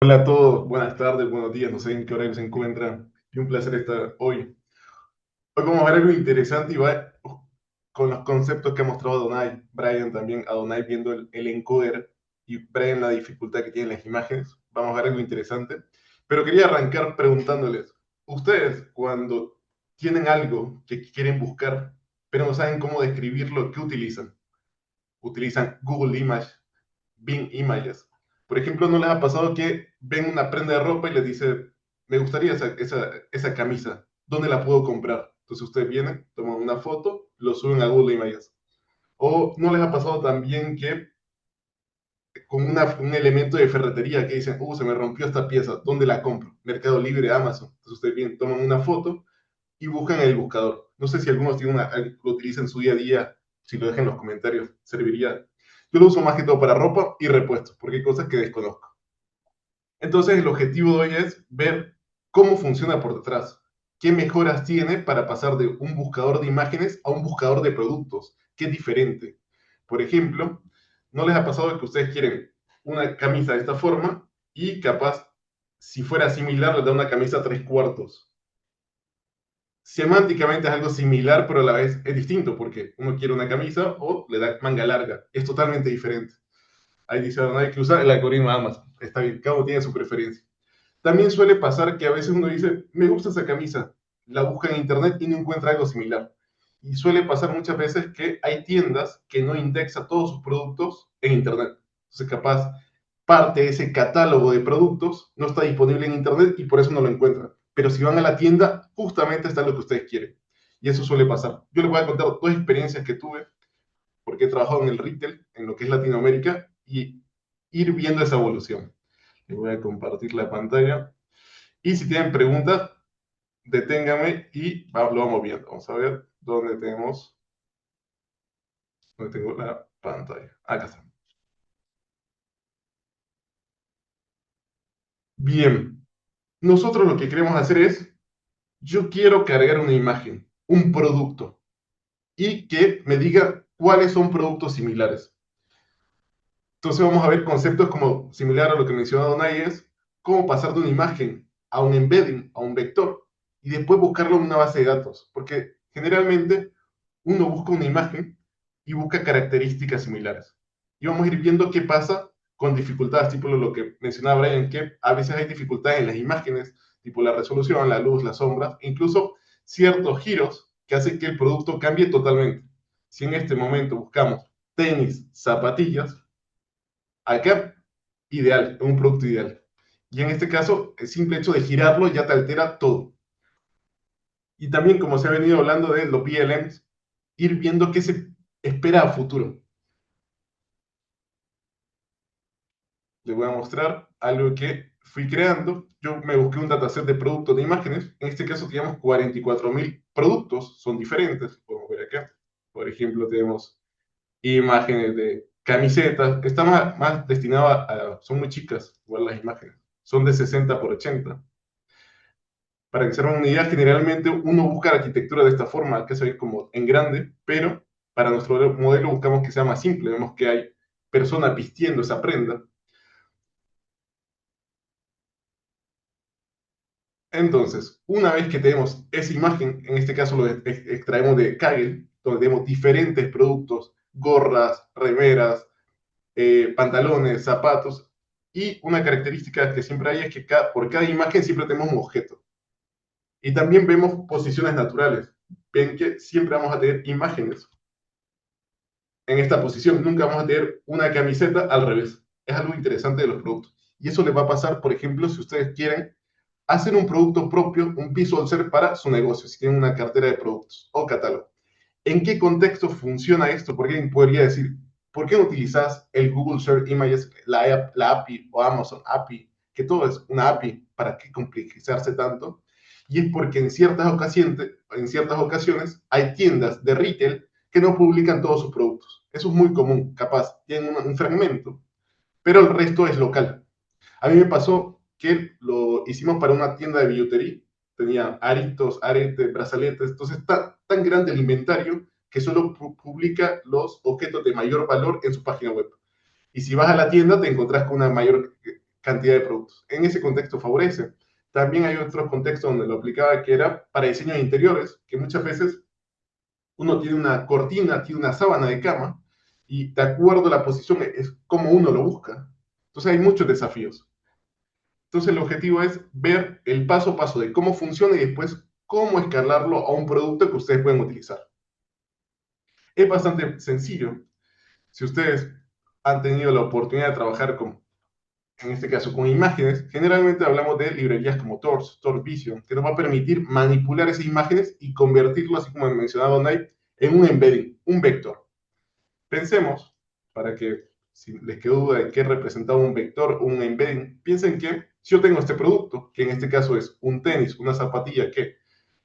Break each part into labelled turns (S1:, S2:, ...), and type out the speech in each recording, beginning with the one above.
S1: Hola a todos, buenas tardes, buenos días, no sé en qué horario se encuentran. Y un placer estar hoy. Hoy vamos a ver algo interesante y va con los conceptos que ha mostrado Adonai, Brian también, Adonai viendo el encoder y Brian la dificultad que tienen las imágenes. Vamos a ver algo interesante. Pero quería arrancar preguntándoles, ustedes cuando tienen algo que quieren buscar, pero no saben cómo describirlo, ¿qué utilizan? Utilizan Google Image, Bing Images. Por ejemplo, ¿no les ha pasado que ven una prenda de ropa y les dice, me gustaría esa camisa, ¿dónde la puedo comprar? Entonces ustedes vienen, toman una foto, lo suben a Google Images. O no les ha pasado también que con un elemento de ferretería que dicen, se me rompió esta pieza, ¿dónde la compro? Mercado Libre, Amazon. Entonces ustedes vienen, toman una foto y buscan en el buscador. No sé si algunos tienen lo utilizan en su día a día, si lo dejan en los comentarios, serviría. Yo lo uso más que todo para ropa y repuestos, porque hay cosas que desconozco. Entonces, el objetivo de hoy es ver cómo funciona por detrás, qué mejoras tiene para pasar de un buscador de imágenes a un buscador de productos, qué es diferente. Por ejemplo, ¿no les ha pasado que ustedes quieren una camisa de esta forma y capaz, si fuera similar, les da una camisa 3/4? Semánticamente es algo similar, pero a la vez es distinto, porque uno quiere una camisa o le da manga larga. Es totalmente diferente. Ahí dice, no hay que usar el algoritmo de Amazon. Está bien, cada uno tiene su preferencia. También suele pasar que a veces uno dice, me gusta esa camisa, la busca en internet y no encuentra algo similar. Y suele pasar muchas veces que hay tiendas que no indexan todos sus productos en internet. Entonces, capaz, parte de ese catálogo de productos no está disponible en internet y por eso no lo encuentran. Pero si van a la tienda, justamente está lo que ustedes quieren. Y eso suele pasar. Yo les voy a contar dos experiencias que tuve, porque he trabajado en el retail, en lo que es Latinoamérica, y ir viendo esa evolución. Les voy a compartir la pantalla. Y si tienen preguntas, deténgame y lo vamos viendo. Vamos a ver dónde tengo la pantalla. Acá está. Bien, nosotros lo que queremos hacer es, yo quiero cargar una imagen, un producto, y que me diga cuáles son productos similares. Entonces vamos a ver conceptos como similar a lo que mencionó Donay, es cómo pasar de una imagen a un embedding, a un vector, y después buscarlo en una base de datos. Porque generalmente uno busca una imagen y busca características similares. Y vamos a ir viendo qué pasa con dificultades, tipo lo que mencionaba Brian, que a veces hay dificultades en las imágenes, tipo la resolución, la luz, las sombras, incluso ciertos giros que hacen que el producto cambie totalmente. Si en este momento buscamos tenis, zapatillas, acá, ideal, un producto ideal. Y en este caso, el simple hecho de girarlo ya te altera todo. Y también, como se ha venido hablando de los PLMs, ir viendo qué se espera a futuro. Les voy a mostrar algo que fui creando. Yo me busqué un dataset de productos de imágenes. En este caso tenemos 44.000 productos, son diferentes. Podemos ver acá. Por ejemplo, tenemos imágenes de camisetas. Está más destinado son muy chicas, igual las imágenes. Son de 60 por 80. Para que se hagan una idea, generalmente uno busca la arquitectura de esta forma, que se ve como en grande, pero para nuestro modelo buscamos que sea más simple. Vemos que hay personas vistiendo esa prenda. Entonces, una vez que tenemos esa imagen, en este caso lo extraemos de Kaggle, donde tenemos diferentes productos, gorras, remeras, pantalones, zapatos, y una característica que siempre hay es que por cada imagen siempre tenemos un objeto. Y también vemos posiciones naturales. Ven que siempre vamos a tener imágenes en esta posición. Nunca vamos a tener una camiseta al revés. Es algo interesante de los productos. Y eso les va a pasar, por ejemplo, si ustedes quieren hacer un producto propio, un visual ser para su negocio, si tienen una cartera de productos o catálogo. ¿En qué contexto funciona esto? Porque alguien podría decir, ¿por qué no utilizas el Google Search Images, la API o Amazon API, que todo es una API? ¿Para qué complejizarse tanto? Y es porque en ciertas ocasiones hay tiendas de retail que no publican todos sus productos. Eso es muy común, capaz, tienen un fragmento, pero el resto es local. A mí me pasó que lo hicimos para una tienda de billutería, tenía aritos, aretes, brazaletes, entonces está tan grande el inventario que solo publica los objetos de mayor valor en su página web. Y si vas a la tienda te encontrás con una mayor cantidad de productos. En ese contexto favorece. También hay otros contextos donde lo aplicaba que era para diseño de interiores, que muchas veces uno tiene una cortina, tiene una sábana de cama, y de acuerdo a la posición es como uno lo busca. Entonces hay muchos desafíos. Entonces el objetivo es ver el paso a paso de cómo funciona y después cómo escalarlo a un producto que ustedes pueden utilizar. Es bastante sencillo. Si ustedes han tenido la oportunidad de trabajar con, en este caso, con imágenes, generalmente hablamos de librerías como Tor Vision, que nos va a permitir manipular esas imágenes y convertirlo, así como he mencionado Nike, en un embedding, un vector. Pensemos, para que si les quedó duda de qué representaba un vector o un embedding, piensen que si yo tengo este producto, que en este caso es un tenis, una zapatilla que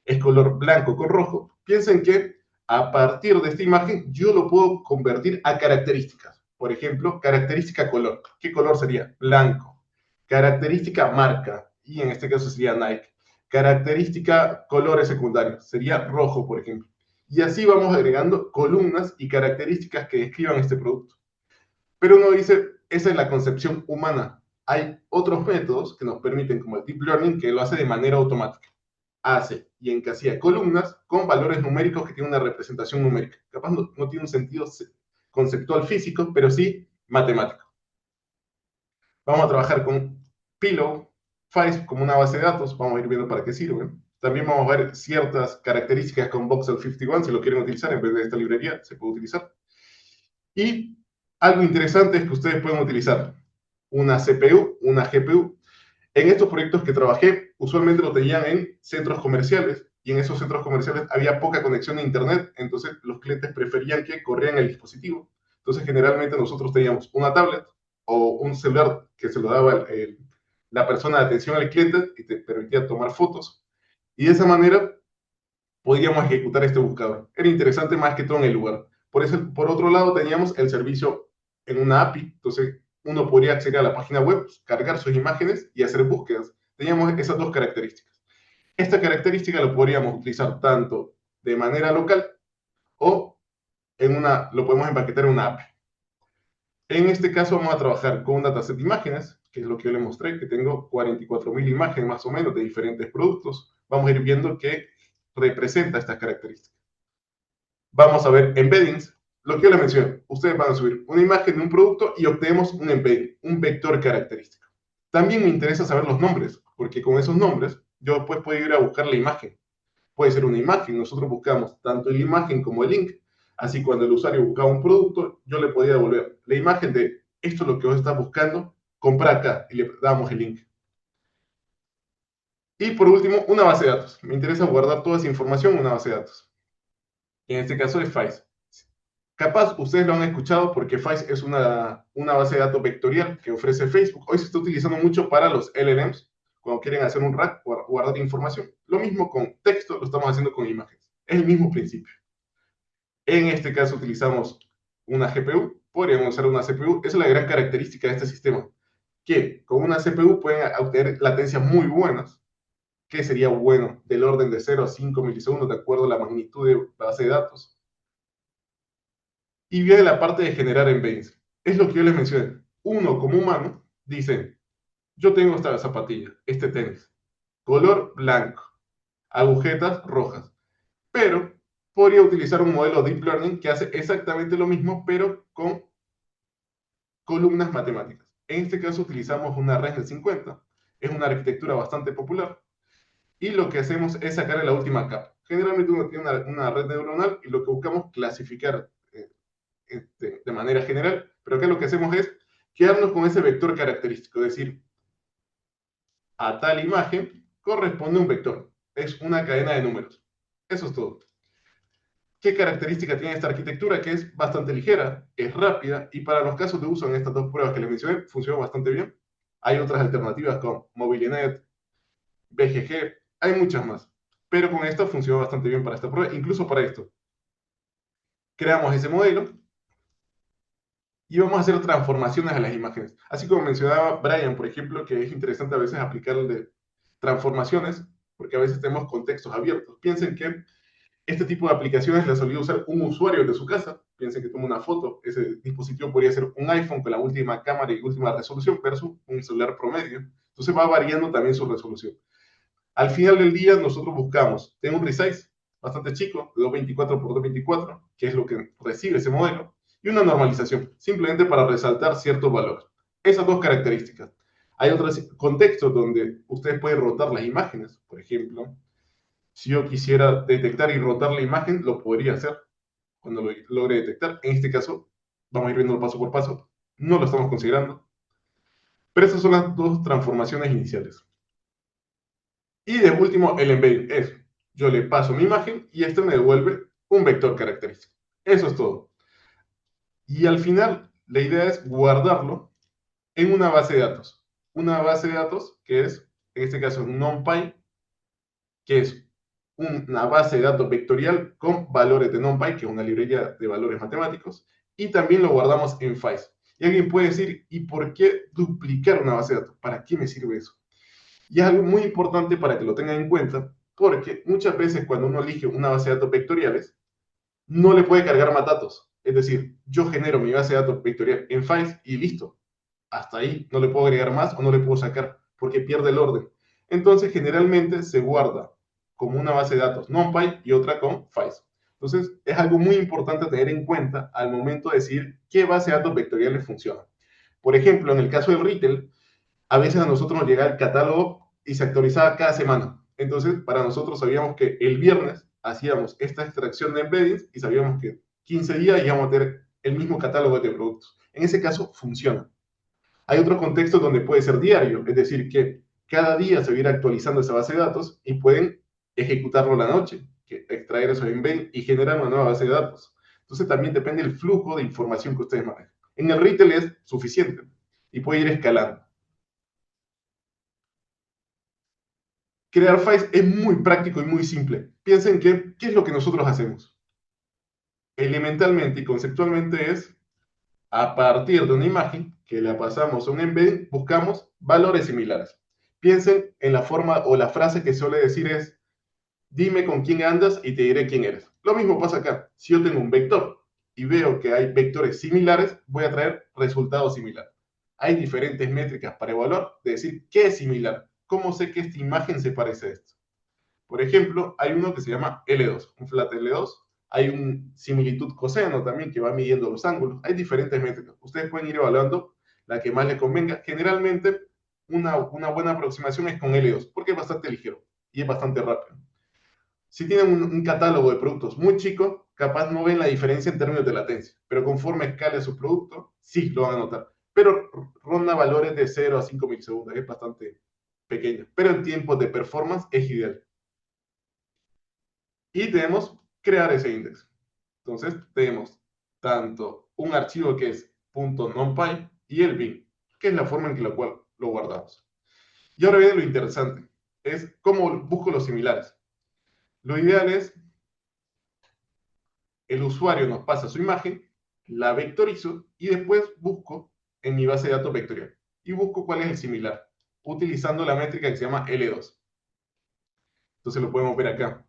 S1: es color blanco con rojo, piensen que a partir de esta imagen yo lo puedo convertir a características. Por ejemplo, característica color. ¿Qué color sería? Blanco. Característica marca, y en este caso sería Nike. Característica colores secundarios, sería rojo, por ejemplo. Y así vamos agregando columnas y características que describan este producto. Pero uno dice, esa es la concepción humana. Hay otros métodos que nos permiten, como el Deep Learning, que lo hace de manera automática. Hace y encasilla columnas con valores numéricos que tienen una representación numérica. Capaz no tiene un sentido conceptual físico, pero sí matemático. Vamos a trabajar con Pillow, Five como una base de datos. Vamos a ir viendo para qué sirve. También vamos a ver ciertas características con Voxel 51, si lo quieren utilizar en vez de esta librería, se puede utilizar. Y algo interesante es que ustedes pueden utilizar una CPU, una GPU. En estos proyectos que trabajé, usualmente lo tenían en centros comerciales y en esos centros comerciales había poca conexión a internet, entonces los clientes preferían que corrieran el dispositivo. Entonces, generalmente nosotros teníamos una tablet o un celular que se lo daba la persona de atención al cliente y te permitía tomar fotos. Y de esa manera podíamos ejecutar este buscador. Era interesante más que todo en el lugar. Por eso, por otro lado, teníamos el servicio en una API. Entonces, uno podría acceder a la página web, cargar sus imágenes y hacer búsquedas. Teníamos esas dos características. Esta característica lo podríamos utilizar tanto de manera local o lo podemos empaquetar en una API. En este caso vamos a trabajar con un dataset de imágenes, que es lo que yo les mostré, que tengo 44.000 imágenes más o menos de diferentes productos. Vamos a ir viendo qué representa estas características. Vamos a ver embeddings. Lo que yo les mencioné, ustedes van a subir una imagen de un producto y obtenemos un embedding, un vector característico. También me interesa saber los nombres, porque con esos nombres yo después puedo ir a buscar la imagen. Puede ser una imagen, nosotros buscamos tanto la imagen como el link. Así cuando el usuario buscaba un producto, yo le podía devolver la imagen de esto es lo que vos estás buscando, compra acá y le damos el link. Y por último, una base de datos. Me interesa guardar toda esa información en una base de datos. En este caso es FAIS. Capaz ustedes lo han escuchado porque FAIS es una base de datos vectorial que ofrece Facebook. Hoy se está utilizando mucho para los LLMs, cuando quieren hacer un RAG, guardar información. Lo mismo con texto, lo estamos haciendo con imágenes. Es el mismo principio. En este caso utilizamos una GPU, podríamos usar una CPU. Esa es la gran característica de este sistema, que con una CPU pueden obtener latencias muy buenas, que sería bueno del orden de 0 a 5 milisegundos de acuerdo a la magnitud de la base de datos. Y viene la parte de generar embeddings. Es lo que yo les mencioné. Uno como humano dice, yo tengo esta zapatilla, este tenis, color blanco, agujetas rojas, pero podría utilizar un modelo Deep Learning que hace exactamente lo mismo, pero con columnas matemáticas. En este caso utilizamos una RANGEL 50. Es una arquitectura bastante popular. Y lo que hacemos es sacar la última capa. Generalmente uno tiene una red neuronal y lo que buscamos es clasificar de manera general, pero acá lo que hacemos es quedarnos con ese vector característico, es decir, a tal imagen corresponde un vector. Es una cadena de números. Eso es todo. ¿Qué característica tiene esta arquitectura? Que es bastante ligera, es rápida y para los casos de uso en estas dos pruebas que les mencioné, funciona bastante bien. Hay otras alternativas como Mobilinet, BGG, hay muchas más. Pero con esta funciona bastante bien para esta prueba, incluso para esto. Creamos ese modelo y vamos a hacer transformaciones a las imágenes. Así como mencionaba Brian, por ejemplo, que es interesante a veces aplicarle transformaciones, porque a veces tenemos contextos abiertos. Piensen que este tipo de aplicaciones las solía usar un usuario de su casa, Piensen que tomo una foto, ese dispositivo podría ser un iPhone con la última cámara y última resolución versus un celular promedio. Entonces va variando también su resolución. Al final del día nosotros buscamos, tengo un resize bastante chico, de 224 por 224, que es lo que recibe ese modelo, y una normalización, simplemente para resaltar ciertos valores. Esas dos características. Hay otros contextos donde ustedes pueden rotar las imágenes. Por ejemplo, si yo quisiera detectar y rotar la imagen, lo podría hacer cuando lo logre detectar. En este caso, vamos a ir viendo paso por paso. No lo estamos considerando. Pero esas son las dos transformaciones iniciales. Y de último, el embedding es, yo le paso mi imagen y este me devuelve un vector característico. Eso es todo. Y al final, la idea es guardarlo en una base de datos. Una base de datos que es, en este caso, NumPy, que es una base de datos vectorial con valores de NumPy, que es una librería de valores matemáticos, y también lo guardamos en files. Y alguien puede decir, ¿y por qué duplicar una base de datos? ¿Para qué me sirve eso? Y es algo muy importante para que lo tengan en cuenta, porque muchas veces cuando uno elige una base de datos vectoriales, no le puede cargar más datos. Es decir, yo genero mi base de datos vectorial en files y listo. Hasta ahí no le puedo agregar más o no le puedo sacar, porque pierde el orden. Entonces, generalmente se guarda como una base de datos NumPy y otra con files. Entonces, es algo muy importante tener en cuenta al momento de decir qué base de datos vectoriales funciona. Por ejemplo, en el caso del retail, a veces a nosotros nos llega el catálogo y se actualizaba cada semana. Entonces, para nosotros sabíamos que el viernes hacíamos esta extracción de embeddings y sabíamos que 15 días íbamos a tener el mismo catálogo de productos. En ese caso, funciona. Hay otros contextos donde puede ser diario, es decir, que cada día se va a ir actualizando esa base de datos y pueden ejecutarlo la noche, que extraer esos embeddings y generar una nueva base de datos. Entonces, también depende del flujo de información que ustedes manejan. En el retail es suficiente y puede ir escalando. Crear files es muy práctico y muy simple. Piensen que, ¿qué es lo que nosotros hacemos? Elementalmente y conceptualmente es, a partir de una imagen que le pasamos a un embedding, buscamos valores similares. Piensen en la forma o la frase que suele decir es, dime con quién andas y te diré quién eres. Lo mismo pasa acá. Si yo tengo un vector y veo que hay vectores similares, voy a traer resultados similares. Hay diferentes métricas para evaluar, de decir qué es similar. ¿Cómo sé que esta imagen se parece a esto? Por ejemplo, hay uno que se llama L2, un flat L2. Hay un similitud coseno también que va midiendo los ángulos. Hay diferentes métricas. Ustedes pueden ir evaluando la que más les convenga. Generalmente, una buena aproximación es con L2, porque es bastante ligero y es bastante rápido. Si tienen un catálogo de productos muy chico, capaz no ven la diferencia en términos de latencia, pero conforme escale su producto, sí lo van a notar. Pero ronda valores de 0 a 5 milisegundos, es bastante pequeño. Pero en tiempos de performance es ideal. Y debemos crear ese índice. Entonces, tenemos tanto un archivo que es .numpy y el bin, que es la forma en que lo guardamos. Y ahora viene lo interesante, es cómo busco los similares. Lo ideal es, el usuario nos pasa su imagen, la vectorizo y después busco en mi base de datos vectorial. Y busco cuál es el similar, utilizando la métrica que se llama L2. Entonces lo podemos ver acá.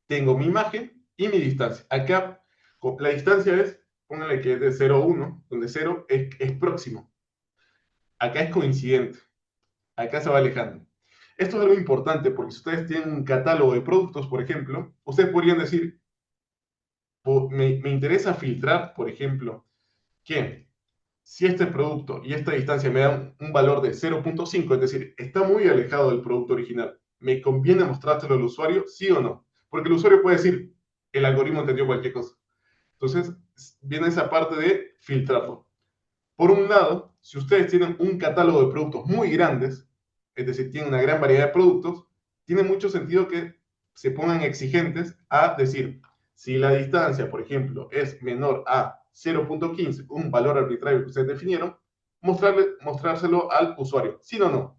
S1: Tengo mi imagen y mi distancia. Acá la distancia es, póngale que es de 0 a 1, donde 0 es próximo. Acá es coincidente. Acá se va alejando. Esto es algo importante porque si ustedes tienen un catálogo de productos, por ejemplo, ustedes podrían decir, me interesa filtrar, por ejemplo, que si este producto y esta distancia me dan un valor de 0.5, es decir, está muy alejado del producto original, ¿me conviene mostrárselo al usuario, sí o no? Porque el usuario puede decir, el algoritmo entendió cualquier cosa. Entonces, viene esa parte de filtrarlo. Por un lado, si ustedes tienen un catálogo de productos muy grandes, es decir, tienen una gran variedad de productos, tiene mucho sentido que se pongan exigentes a decir, si la distancia, por ejemplo, es menor a 0.15, un valor arbitrario que ustedes definieron, mostrárselo al usuario, sí o no.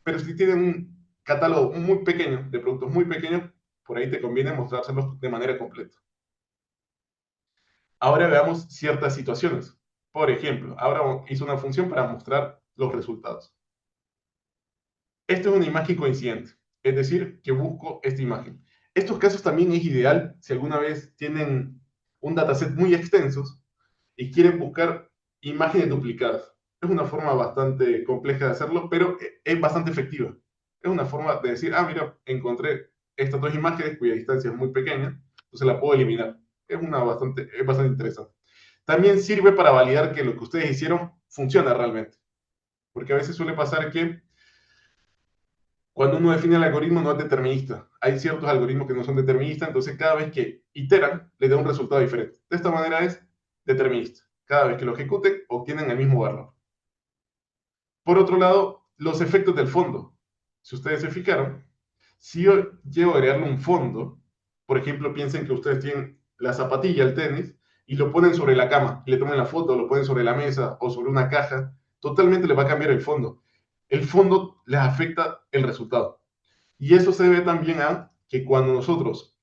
S1: Pero si tienen un catálogo muy pequeño, de productos muy pequeños, por ahí te conviene mostrárselos de manera completa. Ahora veamos ciertas situaciones. Por ejemplo, ahora hice una función para mostrar los resultados. Esta es una imagen coincidente, es decir, que busco esta imagen. Estos casos también es ideal si alguna vez tienen un dataset muy extensos y quieren buscar imágenes duplicadas. Es una forma bastante compleja de hacerlo, pero es bastante efectiva. Es una forma de decir, ah, mira, encontré estas dos imágenes cuya distancia es muy pequeña, entonces la puedo eliminar. Es bastante interesante. También sirve para validar que lo que ustedes hicieron funciona realmente. Porque a veces suele pasar que cuando uno define el algoritmo no es determinista. Hay ciertos algoritmos que no son deterministas, entonces cada vez que iteran le da un resultado diferente. De esta manera es determinista. Cada vez que lo ejecuten obtienen el mismo valor. Por otro lado, los efectos del fondo. Si ustedes se fijaron, si yo llego a agregarle un fondo, por ejemplo, piensen que ustedes tienen la zapatilla, el tenis, y lo ponen sobre la cama, le toman la foto, lo ponen sobre la mesa o sobre una caja, totalmente le va a cambiar el fondo. El fondo les afecta el resultado. Y eso se debe también a que cuando nosotros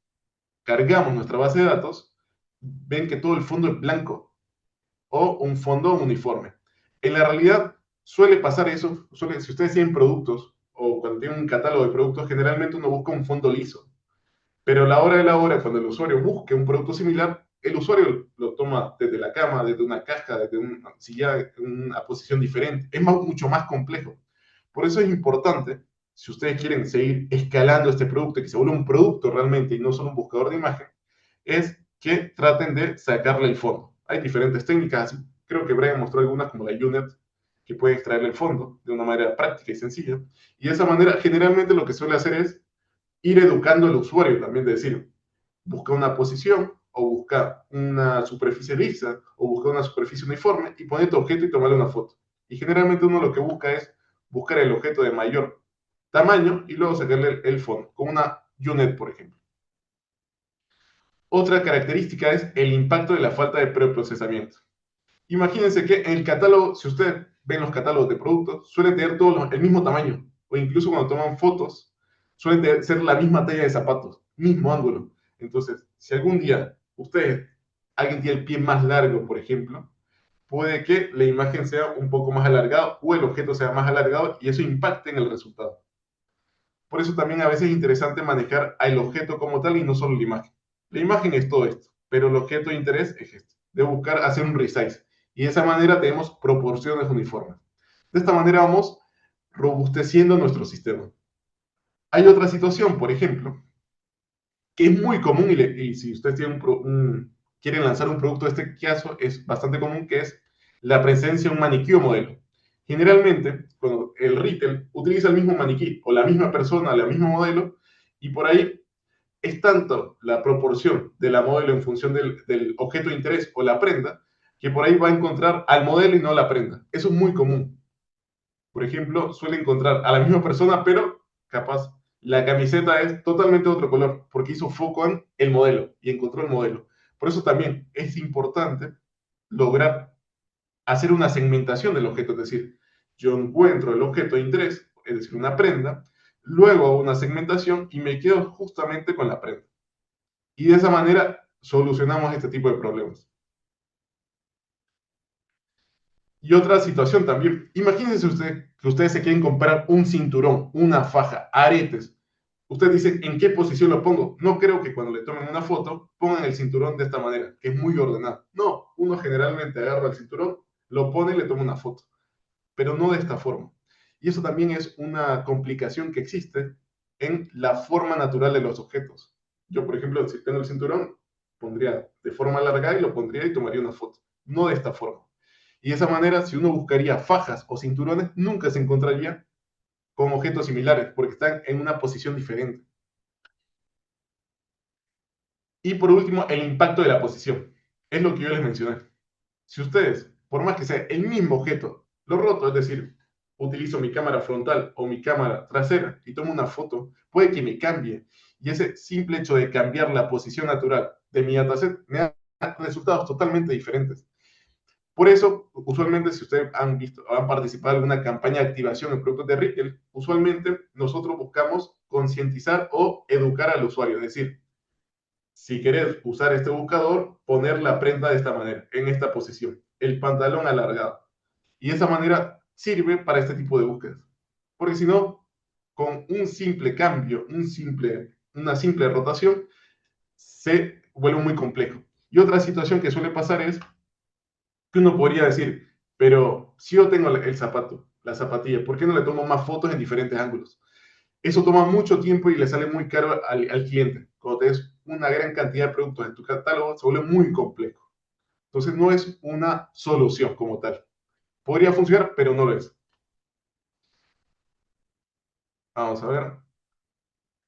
S1: cargamos nuestra base de datos, ven que todo el fondo es blanco o un fondo uniforme. En la realidad suele pasar eso, si ustedes tienen productos o cuando tienen un catálogo de productos, generalmente uno busca un fondo liso. Pero a la hora de la hora, cuando el usuario busque un producto similar, el usuario lo toma desde la cama, desde una caja, desde una silla, en una posición diferente. Es mucho más complejo. Por eso es importante, si ustedes quieren seguir escalando este producto y que se vuelva un producto realmente y no solo un buscador de imagen, es que traten de sacarle el fondo. Hay diferentes técnicas, creo que Brian mostró algunas como la UNet, que puede extraerle el fondo de una manera práctica y sencilla. Y de esa manera, generalmente lo que suele hacer es ir educando al usuario también, de decir, busca una posición o busca una superficie lisa o busca una superficie uniforme y pone tu objeto y tomarle una foto. Y generalmente uno lo que busca es buscar el objeto de mayor tamaño y luego sacarle el fondo, como una UNet, por ejemplo. Otra característica es el impacto de la falta de preprocesamiento. Imagínense que en el catálogo, si ustedes ven los catálogos de productos, suelen tener todos el mismo tamaño, o incluso cuando toman fotos, suelen ser la misma talla de zapatos, mismo ángulo. Entonces, si algún día alguien tiene el pie más largo, por ejemplo, puede que la imagen sea un poco más alargada o el objeto sea más alargado y eso impacte en el resultado. Por eso también a veces es interesante manejar al objeto como tal y no solo la imagen. La imagen es todo esto, pero el objeto de interés es esto, de buscar hacer un resize. Y de esa manera tenemos proporciones uniformes. De esta manera vamos robusteciendo nuestro sistema. Hay otra situación, por ejemplo, que es muy común y si ustedes tienen quieren lanzar un producto de este caso, es bastante común, que es la presencia de un maniquí o modelo. Generalmente, cuando el retail utiliza el mismo maniquí o la misma persona, el mismo modelo, y por ahí es tanto la proporción de la modelo en función del objeto de interés o la prenda, que por ahí va a encontrar al modelo y no la prenda. Eso es muy común. Por ejemplo, suele encontrar a la misma persona, pero capaz la camiseta es totalmente otro color, porque hizo foco en el modelo y encontró el modelo. Por eso también es importante lograr hacer una segmentación del objeto, es decir, yo encuentro el objeto de interés, es decir, una prenda, luego hago una segmentación y me quedo justamente con la prenda. Y de esa manera solucionamos este tipo de problemas. Y otra situación también, imagínense que ustedes se quieren comprar un cinturón, una faja, aretes. Usted dice, ¿en qué posición lo pongo? No creo que cuando le tomen una foto pongan el cinturón de esta manera, que es muy ordenado. No, uno generalmente agarra el cinturón, lo pone y le toma una foto, pero no de esta forma. Y eso también es una complicación que existe en la forma natural de los objetos. Yo, por ejemplo, si tengo el cinturón, pondría de forma alargada y lo pondría y tomaría una foto, no de esta forma. Y de esa manera, si uno buscaría fajas o cinturones, nunca se encontraría con objetos similares, porque están en una posición diferente. Y por último, el impacto de la posición. Es lo que yo les mencioné. Si ustedes, por más que sea el mismo objeto, lo roto, es decir, utilizo mi cámara frontal o mi cámara trasera y tomo una foto, puede que me cambie. Y ese simple hecho de cambiar la posición natural de mi dataset me da resultados totalmente diferentes. Por eso, usualmente, si ustedes han visto, han participado en una campaña de activación en productos de retail, usualmente nosotros buscamos concientizar o educar al usuario. Es decir, si querés usar este buscador, poner la prenda de esta manera, en esta posición, el pantalón alargado. Y de esa manera sirve para este tipo de búsquedas. Porque si no, con un simple cambio, una simple rotación, se vuelve muy complejo. Y otra situación que suele pasar es que uno podría decir, pero si yo tengo el zapato, la zapatilla, ¿por qué no le tomo más fotos en diferentes ángulos? Eso toma mucho tiempo y le sale muy caro al cliente. Cuando tienes una gran cantidad de productos en tu catálogo, se vuelve muy complejo. Entonces no es una solución como tal. Podría funcionar, pero no lo es. Vamos a ver.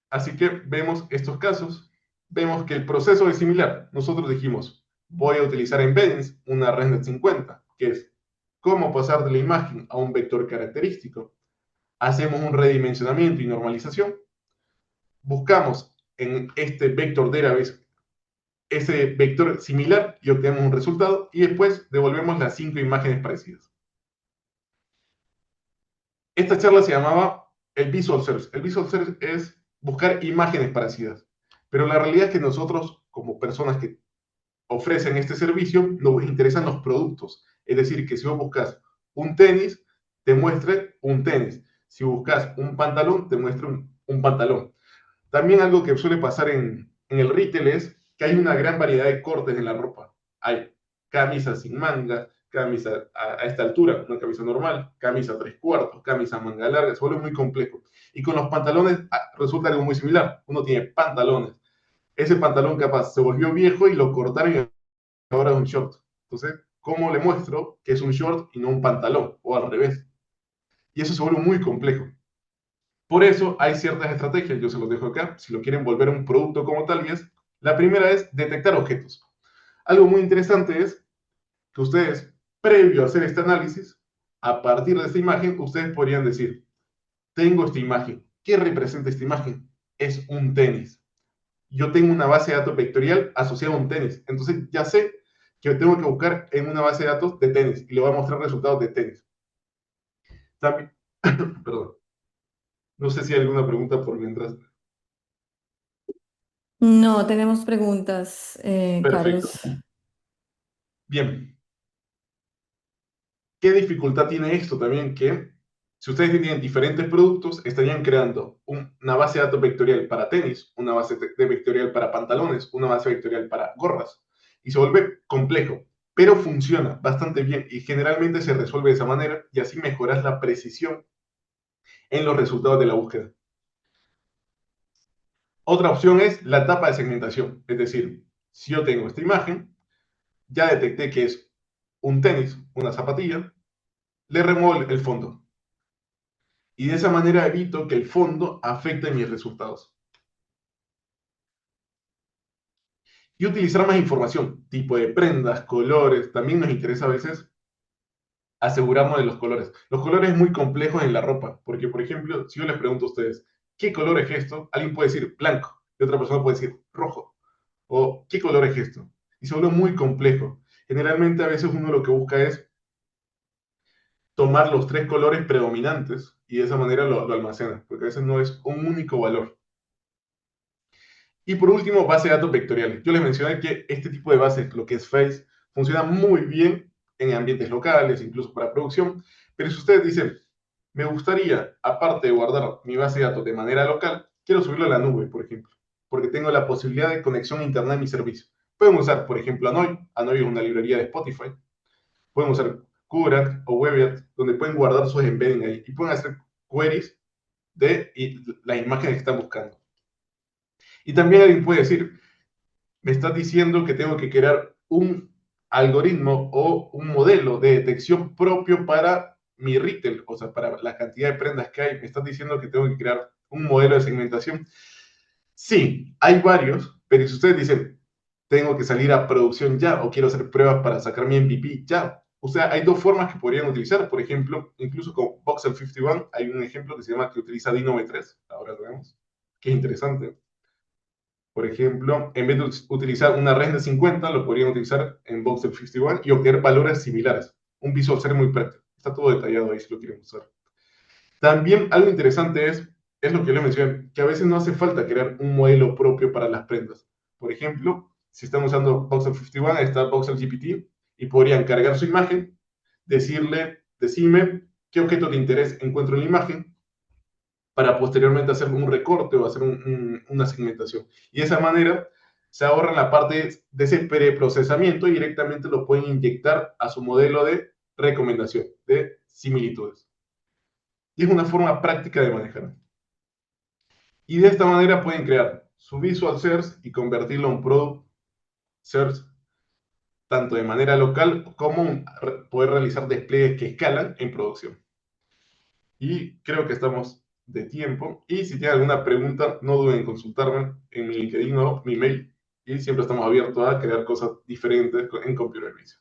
S1: Así que vemos estos casos. Vemos que el proceso es similar. Nosotros dijimos, voy a utilizar embeddings, una ResNet 50, que es cómo pasar de la imagen a un vector característico. Hacemos un redimensionamiento y normalización. Buscamos en este vector database ese vector similar y obtenemos un resultado y después devolvemos las 5 imágenes parecidas. Esta charla se llamaba el Visual Search. El Visual Search es buscar imágenes parecidas, pero la realidad es que nosotros, como personas que ofrecen este servicio, nos interesan los productos. Es decir, que si vos buscas un tenis, te muestre un tenis. Si buscas un pantalón, te muestre un pantalón. También algo que suele pasar en el retail es que hay una gran variedad de cortes en la ropa. Hay camisas sin manga, camisa a esta altura, una camisa normal, camisa 3/4, camisa manga larga, se vuelve muy complejo. Y con los pantalones resulta algo muy similar. Uno tiene pantalones. Ese pantalón capaz se volvió viejo y lo cortaron y ahora es un short. Entonces, ¿cómo le muestro que es un short y no un pantalón? O al revés. Y eso se vuelve muy complejo. Por eso hay ciertas estrategias, yo se los dejo acá, si lo quieren volver un producto como tal, y es, la primera es detectar objetos. Algo muy interesante es que ustedes, previo a hacer este análisis, a partir de esta imagen, ustedes podrían decir, tengo esta imagen, ¿qué representa esta imagen? Es un tenis. Yo tengo una base de datos vectorial asociada a un tenis, entonces ya sé que tengo que buscar en una base de datos de tenis y le voy a mostrar resultados de tenis. También, perdón, no sé si hay alguna pregunta por mientras.
S2: No tenemos preguntas,
S1: Perfecto.
S2: Carlos.
S1: Bien, ¿qué dificultad tiene esto también? Que si ustedes tienen diferentes productos, estarían creando una base de datos vectorial para tenis, una base de vectorial para pantalones, una base vectorial para gorras, y se vuelve complejo, pero funciona bastante bien y generalmente se resuelve de esa manera y así mejoras la precisión en los resultados de la búsqueda. Otra opción es la etapa de segmentación, es decir, si yo tengo esta imagen, ya detecté que es un tenis, una zapatilla, le remuevo el fondo. Y de esa manera evito que el fondo afecte mis resultados. Y utilizar más información, tipo de prendas, colores. También nos interesa a veces asegurarnos de los colores. Los colores muy complejos en la ropa, porque por ejemplo, si yo les pregunto a ustedes, ¿qué color es esto? Alguien puede decir blanco, y otra persona puede decir rojo, o ¿qué color es esto? Y se vuelve muy complejo. Generalmente a veces uno lo que busca es tomar los tres colores predominantes y de esa manera lo almacena, porque a veces no es un único valor. Y por último, base de datos vectoriales. Yo les mencioné que este tipo de bases, lo que es Face, funciona muy bien en ambientes locales, incluso para producción. Pero si ustedes dicen, me gustaría, aparte de guardar mi base de datos de manera local, quiero subirlo a la nube, por ejemplo, porque tengo la posibilidad de conexión a Internet en mi servicio. Pueden usar, por ejemplo, Anoy. Anoy es una librería de Spotify. Pueden usar Current o Webiat, donde pueden guardar sus embeddings ahí y pueden hacer queries de las imágenes que están buscando. Y también alguien puede decir, me estás diciendo que tengo que crear un algoritmo o un modelo de detección propio para mi retail, o sea, para la cantidad de prendas que hay. Me estás diciendo que tengo que crear un modelo de segmentación. Sí, hay varios, pero si ustedes dicen, tengo que salir a producción ya o quiero hacer pruebas para sacar mi MVP ya. O sea, hay dos formas que podrían utilizar. Por ejemplo, incluso con Voxel 51 hay un ejemplo que se llama que utiliza Dino V3. Ahora lo vemos, que es interesante. Por ejemplo, en vez de utilizar una red de 50, lo podrían utilizar en Voxel 51 y obtener valores similares. Un Visual Search muy práctico. Está todo detallado ahí si lo quieren usar. También algo interesante es lo que yo les mencioné, que a veces no hace falta crear un modelo propio para las prendas. Por ejemplo, si están usando Voxel 51, está Voxel GPT y podrían cargar su imagen, decime qué objeto de interés encuentro en la imagen, para posteriormente hacer un recorte o hacer una segmentación. Y de esa manera se ahorran la parte de ese preprocesamiento y directamente lo pueden inyectar a su modelo de recomendación, de similitudes. Y es una forma práctica de manejar. Y de esta manera pueden crear su Visual Search y convertirlo en un Product Search tanto de manera local como poder realizar despliegues que escalan en producción. Y creo que estamos de tiempo. Y si tienen alguna pregunta, no duden en consultarme en mi LinkedIn o mi mail. Y siempre estamos abiertos a crear cosas diferentes en Computer Vision.